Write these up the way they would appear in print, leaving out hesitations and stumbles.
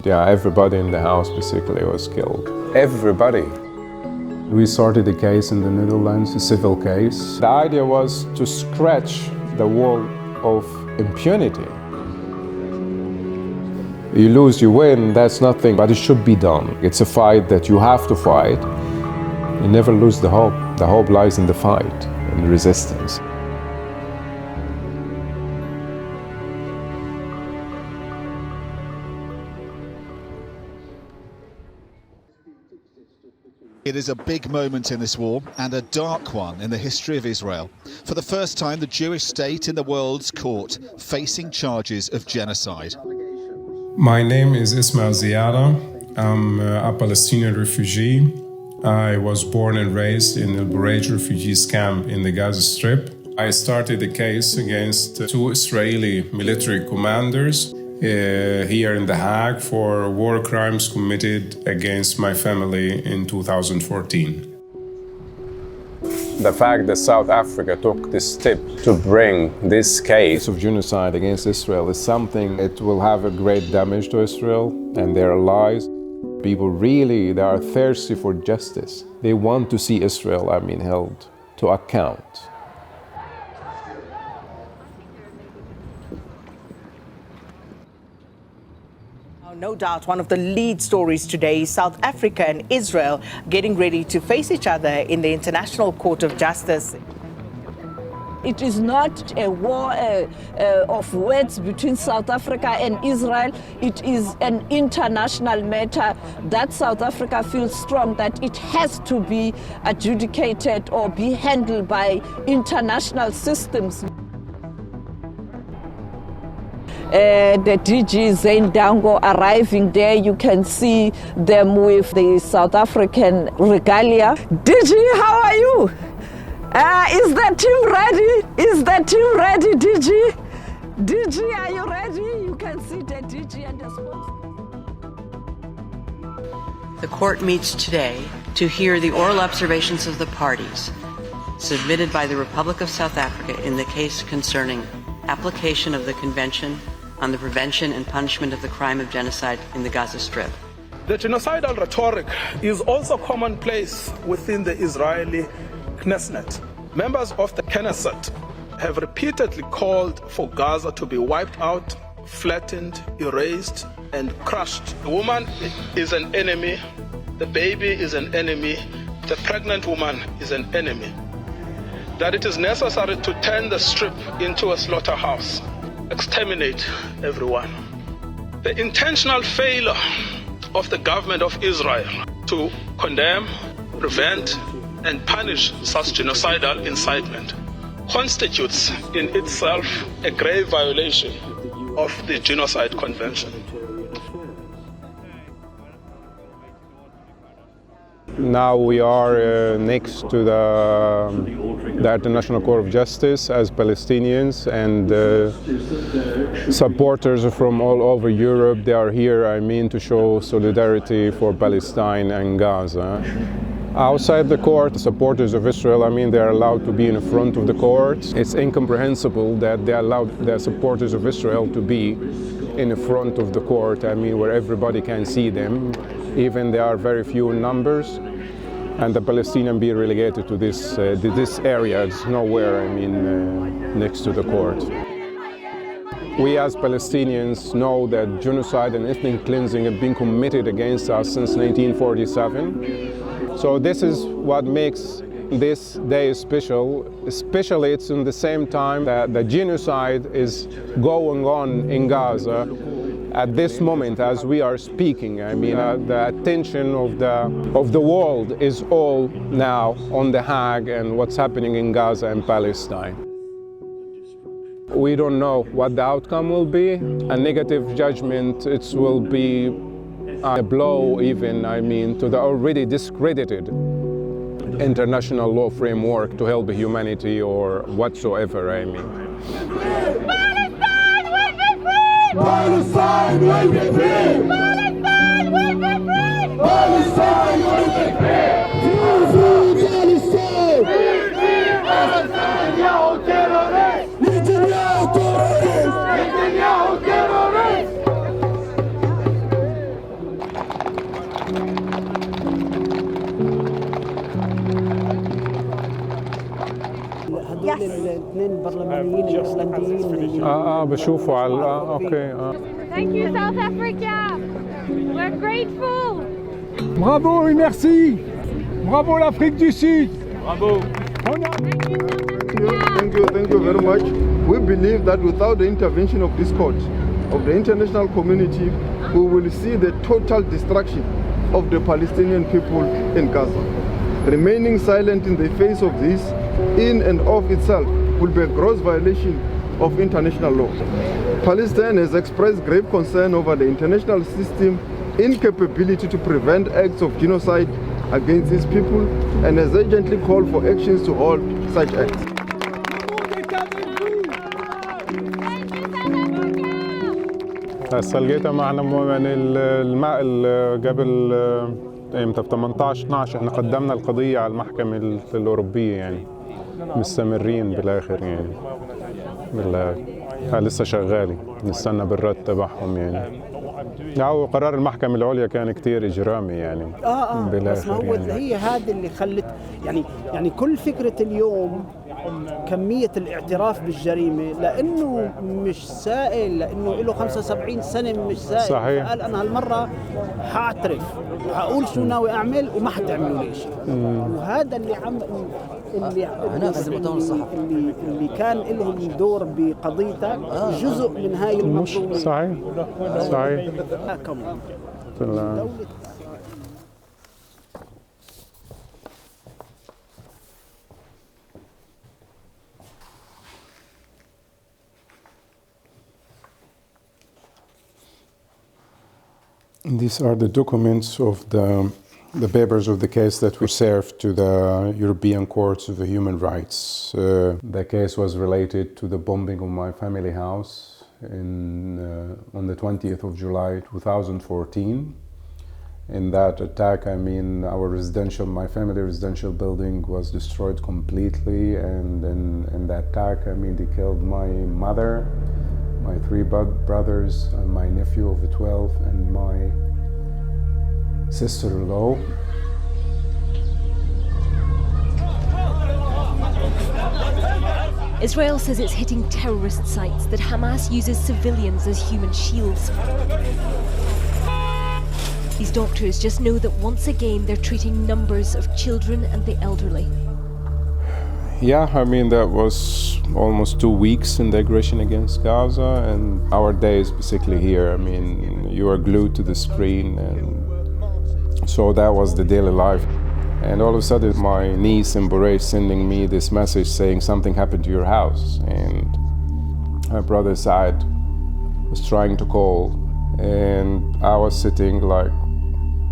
Yeah, everybody in the house basically was killed. Everybody. We started a case in the Netherlands, a civil case. The idea was to scratch the wall of impunity. You lose, you win, that's nothing, but it should be done. It's a fight that you have to fight. You never lose the hope. The hope lies in the fight, in resistance. It is a big moment in this war and a dark one in the history of Israel. For the first time, the Jewish state in the world's court facing charges of genocide. My name is Ismail Ziada. I'm a Palestinian refugee. I was born and raised in the Bureij refugees camp in the Gaza Strip. I started a case against two Israeli military commanders here in The Hague for war crimes committed against my family in 2014. The fact that South Africa took this step to bring this case of genocide against Israel is something that will have a great damage to Israel and their allies. People really, they are thirsty for justice. They want to see Israel, held to account. No doubt one of the lead stories today is South Africa and Israel getting ready to face each other in the International Court of Justice. It is not a war of words between South Africa and Israel. It is an international matter that South Africa feels strong that it has to be adjudicated or be handled by international systems. The DG Zane Dango arriving there, you can see them with the South African regalia. DG, how are you? Is the team ready? Is the team ready, DG? DG, are you ready? You can see the DG and the spokesman. The court meets today to hear the oral observations of the parties submitted by the Republic of South Africa in the case concerning application of the Convention on the Prevention and Punishment of the Crime of Genocide in the Gaza Strip. The genocidal rhetoric is also commonplace within the Israeli Knesset. Members of the Knesset have repeatedly called for Gaza to be wiped out, flattened, erased, and crushed. The woman is an enemy, the baby is an enemy, the pregnant woman is an enemy. That it is necessary to turn the strip into a slaughterhouse, exterminate everyone. The intentional failure of the government of Israel to condemn, prevent, and punish such genocidal incitement constitutes in itself a grave violation of the Genocide Convention. Now we are next to the International Court of Justice as Palestinians, and supporters from all over Europe, they are here, to show solidarity for Palestine and Gaza. Outside the court, supporters of Israel, they are allowed to be in front of the court. It's incomprehensible that they allowed the supporters of Israel to be in front of the court, where everybody can see them. Even there are very few in numbers, and the Palestinians be relegated to this area. It's nowhere, next to the court. We as Palestinians know that genocide and ethnic cleansing have been committed against us since 1947. So this is what makes this day special. Especially it's in the same time that the genocide is going on in Gaza. At this moment, as we are speaking, the attention of the world is all now on The Hague and what's happening in Gaza and Palestine. We don't know what the outcome will be. A negative judgment, it will be a blow even, to the already discredited international law framework to help humanity or whatsoever, Palestine will be free! Palestine will be free! Palestine will be free! Palestine! Free Palestine! Netanyahu terrorist! Netanyahu terrorist! Netanyahu terrorist! الاثنين برلمانيين الايرلنديين بشوفوا على اوكي Thank you, South Africa. We're grateful. Bravo et merci. Bravo l'Afrique du Sud. Bravo. Thank you very much. We believe that without the intervention of this court, of the international community, we will see the total destruction of the Palestinian people in Gaza. Remaining silent in the face of this, in and of itself, will be a gross violation of international law. Palestine has expressed grave concern over the international system incapability to prevent acts of genocide against its people and has urgently called for actions to halt such acts. هسه لقيتها معنا من الماء قبل امتى في 18 12 احنا قدمنا القضيه على المحكمه الاوروبيه يعني مستمرين بالاخر يعني لسه شغالي نستنى بالرد تبعهم يعني. هو قرار المحكمة العليا كان كتير إجرامي يعني بس ما هو يعني. هي هذه اللي خلت يعني كل فكرة اليوم كمية الاعتراف بالجريمة لأنه مش سائل لأنه له 75 سنة مش سائل صحيح. فقال أنا هالمرة حاعترف وحقول شو ناوي أعمل وما حتعملوا لي شيء وهذا اللي اللي كان لهم دور بقضيتك جزء من هاي المنظومة صحيح These are the documents of the papers of the case that were served to the European Courts of Human Rights. The case was related to the bombing of my family house on the 20th of July 2014. In that attack, my family residential building was destroyed completely, and in that attack, they killed my mother, my three brothers, and my nephew of 12, and my sister-in-law. Israel says it's hitting terrorist sites that Hamas uses civilians as human shields. These doctors just know that once again they're treating numbers of children and the elderly. Yeah, that was almost 2 weeks in the aggression against Gaza, and our days basically here. You are glued to the screen, and so that was the daily life. And all of a sudden, my niece in Bureij sending me this message saying something happened to your house, and her brother Saad was trying to call, and I was sitting like,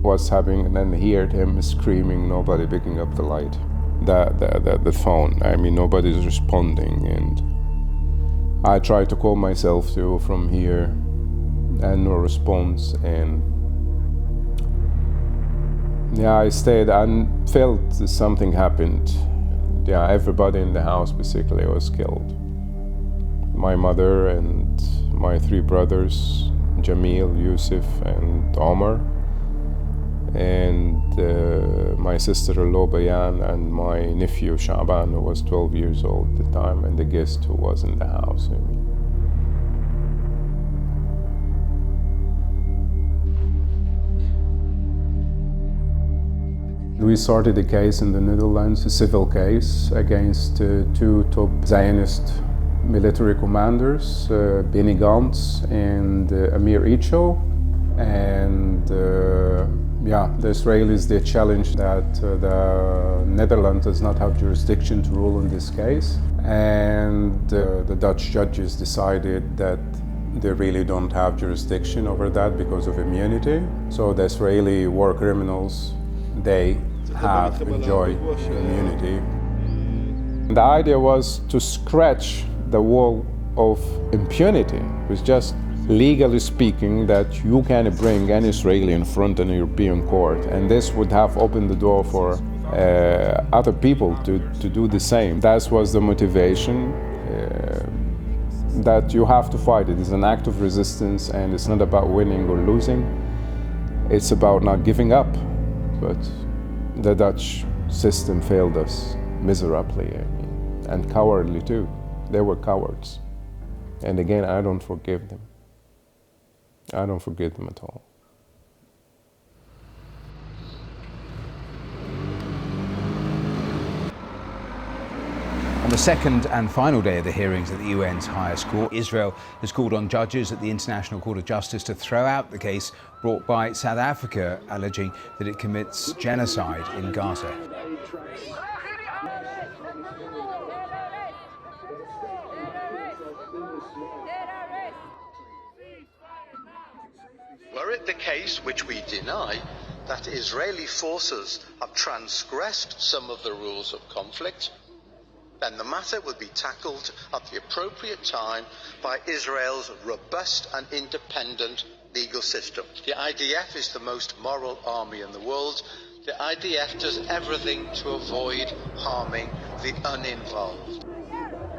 what's happening? And then I heard him screaming, nobody picking up the light. The phone. Nobody's responding, and I tried to call myself too from here, and no response. And I stayed and felt that something happened. Everybody in the house basically was killed. My mother and my three brothers, Jamil, Yusuf, and Omar. And my sister-in-law Bayan and my nephew Shaban, who was 12 years old at the time, and the guest who was in the house. We started a case in the Netherlands, a civil case against two top Zionist military commanders, Benny Gantz and Amir Icho, and the Israelis, they challenged that the Netherlands does not have jurisdiction to rule in this case, and the Dutch judges decided that they really don't have jurisdiction over that because of immunity. So the Israeli war criminals, they have enjoyed immunity. The idea was to scratch the wall of impunity. It was just legally speaking that you can bring any Israeli in front of an European court, and this would have opened the door for other people to do the same. That was the motivation, that you have to fight. It is an act of resistance, and it's not about winning or losing. It's about not giving up. But the Dutch system failed us miserably, and cowardly too. They were cowards. And again, I don't forgive them. I don't forgive them at all. On the second and final day of the hearings at the UN's highest court, Israel has called on judges at the International Court of Justice to throw out the case brought by South Africa, alleging that it commits genocide in Gaza. Were it the case, which we deny, that Israeli forces have transgressed some of the rules of conflict, then the matter will be tackled at the appropriate time by Israel's robust and independent legal system. The IDF is the most moral army in the world. The IDF does everything to avoid harming the uninvolved.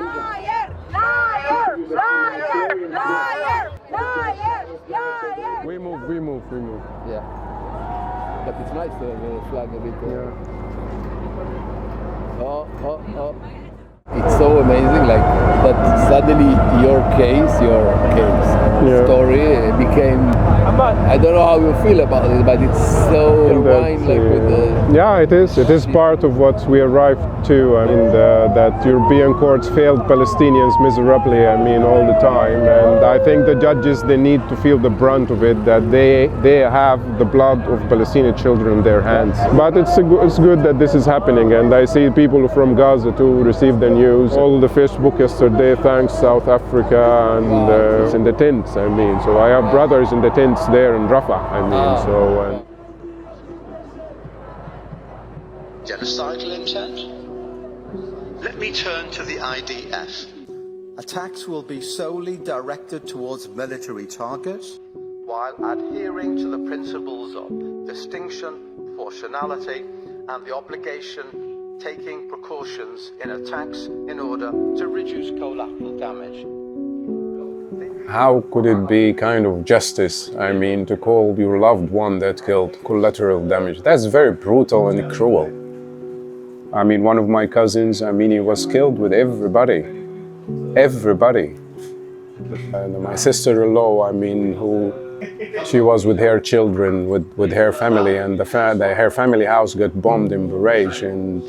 Liar! Liar! Liar! Liar! Liar! Liar! We move. Yeah. But it's nice to have the flag a bit. Oh. It's so amazing, like that suddenly your story became. I don't know how you feel about it, but it's so aligned, like with the. Yeah, it is. It is part of what we arrived to. I mean, that European courts failed Palestinians miserably. I mean, all the time. And I think the judges, they need to feel the brunt of it. That they have the blood of Palestinian children in their hands. But it's good that this is happening, and I see people from Gaza too receive the news. All the Facebook yesterday, thanks South Africa and in the tents. I mean, so I have brothers in the tents there in Rafah. I mean, so. Genocidal intent? Let me turn to the IDF. Attacks will be solely directed towards military targets while adhering to the principles of distinction, proportionality, and the obligation taking precautions in attacks in order to reduce collateral damage. How could it be kind of justice, I mean, to call your loved one that killed collateral damage? That's very brutal and cruel. I mean, one of my cousins, I mean, he was killed with everybody. And my sister-in-law, I mean, she was with her children, with her family, and her family house got bombed in Bureij, and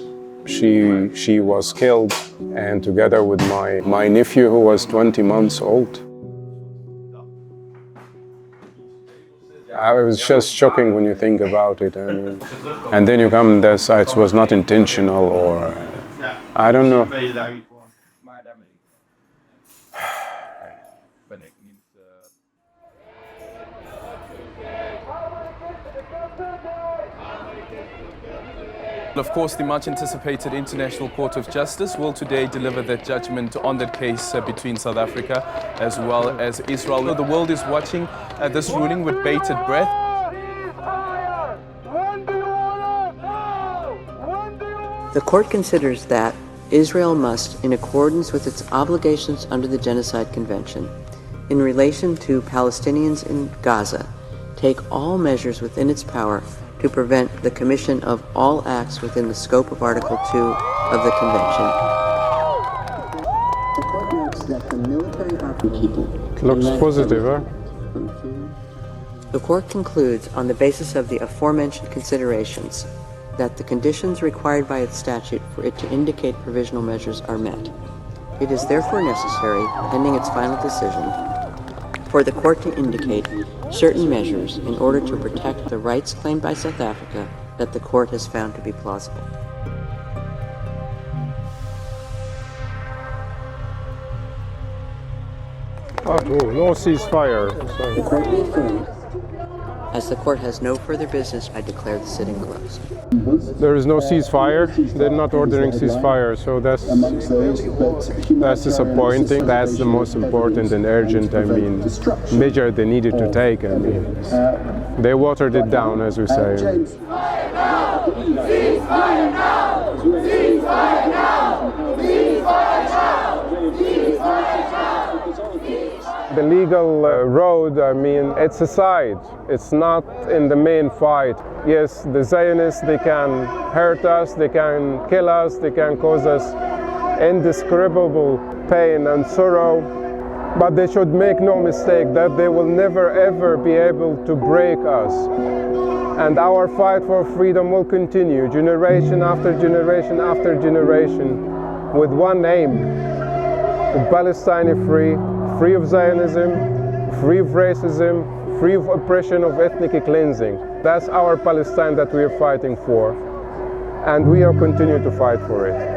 she was killed, and together with my nephew, who was 20 months old. It was just shocking when you think about it, and then you come and it was not intentional, or I don't know. Of course, the much anticipated International Court of Justice will today deliver their judgment on that case between South Africa as well as Israel. The world is watching this ruling with bated breath. The court considers that Israel must, in accordance with its obligations under the Genocide Convention, in relation to Palestinians in Gaza, take all measures within its power to prevent the commission of all acts within the scope of Article 2 of the Convention. The court notes that the military people... Looks positive, huh? The court concludes, on the basis of the aforementioned considerations, that the conditions required by its statute for it to indicate provisional measures are met. It is therefore necessary, pending its final decision, for the court to indicate certain measures in order to protect the rights claimed by South Africa that the court has found to be plausible. No ceasefire. As the court has no further business, I declare the sitting closed. There is no ceasefire. They're not ordering ceasefire, so that's disappointing. That's the most important and urgent, I mean, measure they needed to take. I mean, they watered it down, as we say. Ceasefire now! Ceasefire now! Ceasefire now! Ceasefire now! Ceasefire now! The legal road, I mean, it's a side. It's not in the main fight. Yes, the Zionists, they can hurt us, they can kill us, they can cause us indescribable pain and sorrow, but they should make no mistake that they will never ever be able to break us. And our fight for freedom will continue, generation after generation after generation, with one aim: Palestine free, free of Zionism, free of racism, free of oppression, of ethnic cleansing. That's our Palestine that we are fighting for, and we will continue to fight for it.